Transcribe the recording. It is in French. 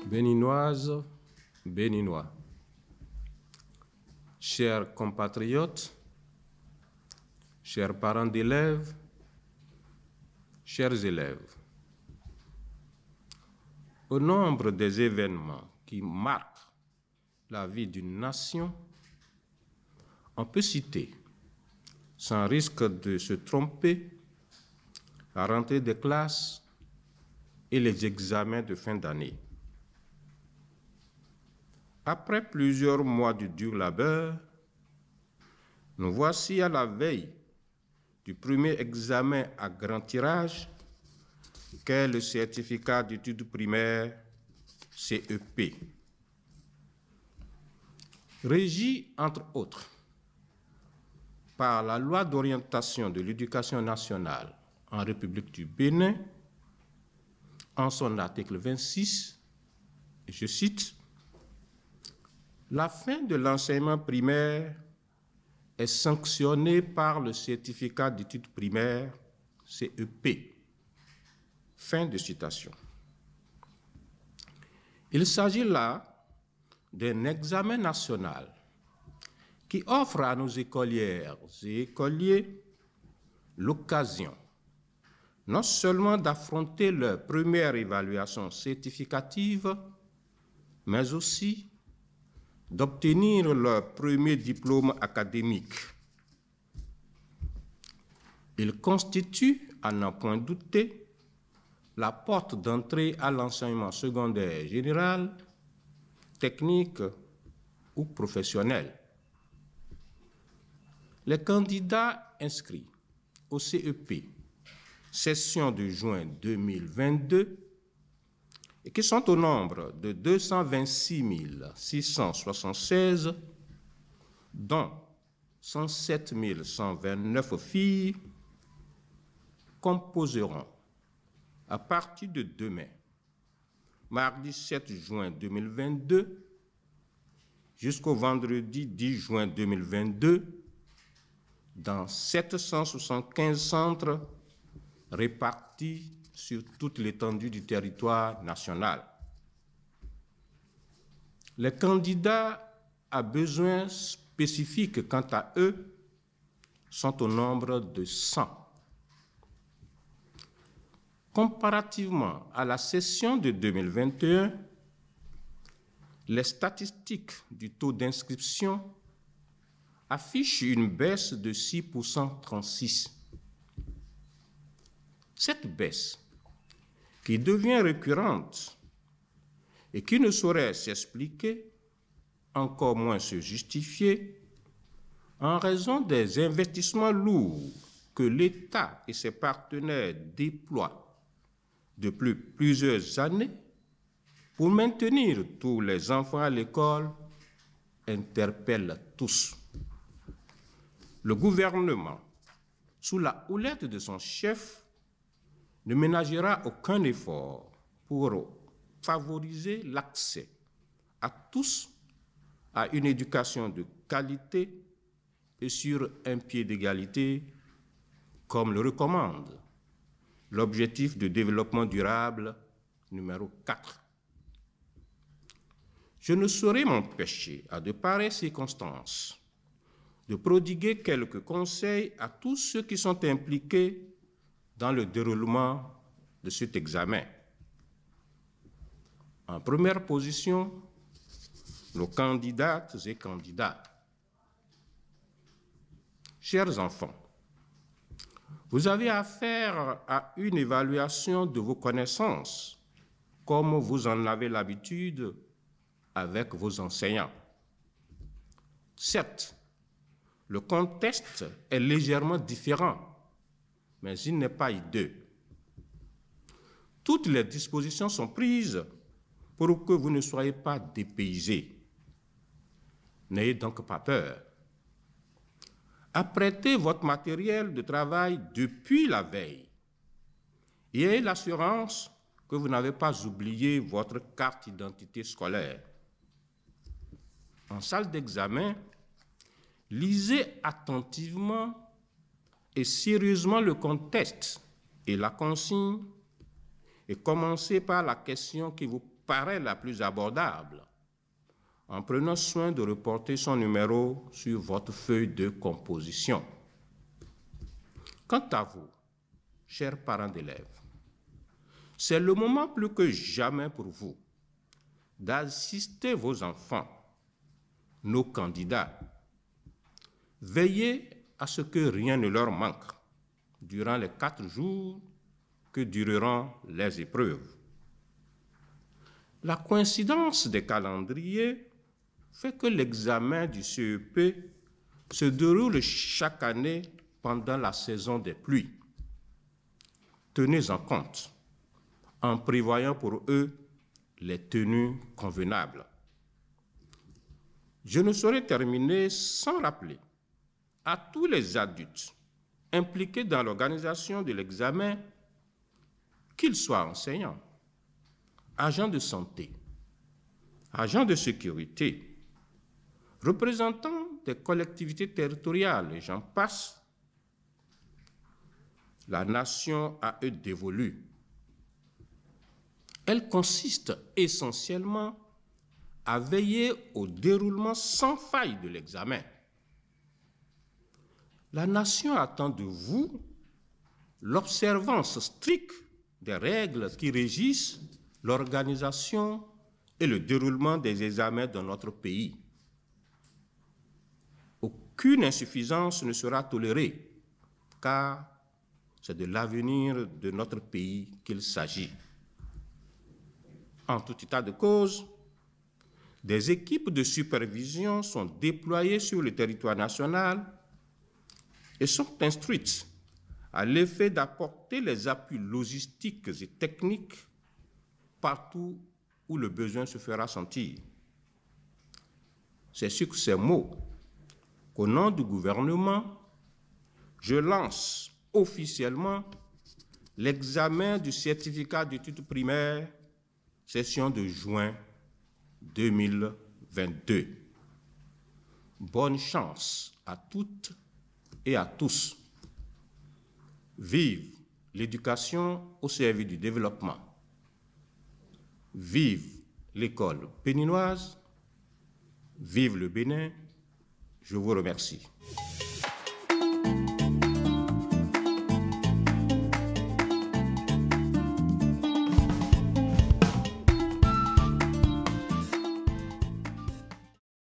Béninoises, Béninois, chers compatriotes, chers parents d'élèves, chers élèves, au nombre des événements qui marquent la vie d'une nation, on peut citer, sans risque de se tromper, la rentrée des classes et les examens de fin d'année. Après plusieurs mois de dur labeur, nous voici à la veille du premier examen à grand tirage qu'est le certificat d'études primaires CEP. Régi, entre autres, par la loi d'orientation de l'éducation nationale en République du Bénin, en son article 26, et je cite, « La fin de l'enseignement primaire est sanctionnée par le certificat d'études primaires CEP. » Fin de citation. Il s'agit là d'un examen national qui offre à nos écolières et écoliers l'occasion non seulement d'affronter leur première évaluation certificative, mais aussi d'obtenir leur premier diplôme académique. Il constitue, à n'en point douter, la porte d'entrée à l'enseignement secondaire général, technique ou professionnel. Les candidats inscrits au CEP, session de juin 2022, et qui sont au nombre de 226 676, dont 107 129 filles, composeront à partir de demain, mardi 7 juin 2022, jusqu'au vendredi 10 juin 2022, dans 775 centres répartis sur toute l'étendue du territoire national. Les candidats à besoins spécifiques, quant à eux, sont au nombre de 100. Comparativement à la session de 2021, les statistiques du taux d'inscription affichent une baisse de 6,36%. Cette baisse, qui devient récurrente et qui ne saurait s'expliquer, encore moins se justifier, en raison des investissements lourds que l'État et ses partenaires déploient depuis plusieurs années pour maintenir tous les enfants à l'école, interpelle tous. Le gouvernement, sous la houlette de son chef, ne ménagera aucun effort pour favoriser l'accès à tous à une éducation de qualité et sur un pied d'égalité, comme le recommande l'objectif de développement durable numéro 4. Je ne saurais m'empêcher, à de pareilles circonstances, de prodiguer quelques conseils à tous ceux qui sont impliqués dans le déroulement de cet examen. En première position, nos candidates et candidats. Chers enfants, vous avez affaire à une évaluation de vos connaissances, comme vous en avez l'habitude avec vos enseignants. Certes, le contexte est légèrement différent, mais il n'est pas hideux. Toutes les dispositions sont prises pour que vous ne soyez pas dépaysés. N'ayez donc pas peur. Apprêtez votre matériel de travail depuis la veille et ayez l'assurance que vous n'avez pas oublié votre carte d'identité scolaire. En salle d'examen, lisez attentivement et sérieusement le contexte et la consigne et commencez par la question qui vous paraît la plus abordable, en prenant soin de reporter son numéro sur votre feuille de composition. Quant à vous, chers parents d'élèves, c'est le moment plus que jamais pour vous d'assister vos enfants, nos candidats. Veillez à ce que rien ne leur manque durant les 4 jours que dureront les épreuves. La coïncidence des calendriers fait que l'examen du CEP se déroule chaque année pendant la saison des pluies. Tenez en compte en prévoyant pour eux les tenues convenables. Je ne saurais terminer sans rappeler à tous les adultes impliqués dans l'organisation de l'examen, qu'ils soient enseignants, agents de santé, agents de sécurité, représentants des collectivités territoriales, et j'en passe, la nation à eux dévolue. Elle consiste essentiellement à veiller au déroulement sans faille de l'examen. La nation attend de vous l'observance stricte des règles qui régissent l'organisation et le déroulement des examens dans notre pays. Aucune insuffisance ne sera tolérée, car c'est de l'avenir de notre pays qu'il s'agit. En tout état de cause, des équipes de supervision sont déployées sur le territoire national et sont instruites à l'effet d'apporter les appuis logistiques et techniques partout où le besoin se fera sentir. C'est sur ces mots qu'au nom du gouvernement, je lance officiellement l'examen du certificat d'études primaires, session de juin 2022. Bonne chance à toutes et à tous. Vive l'éducation au service du développement. Vive l'école béninoise. Vive le Bénin. Je vous remercie.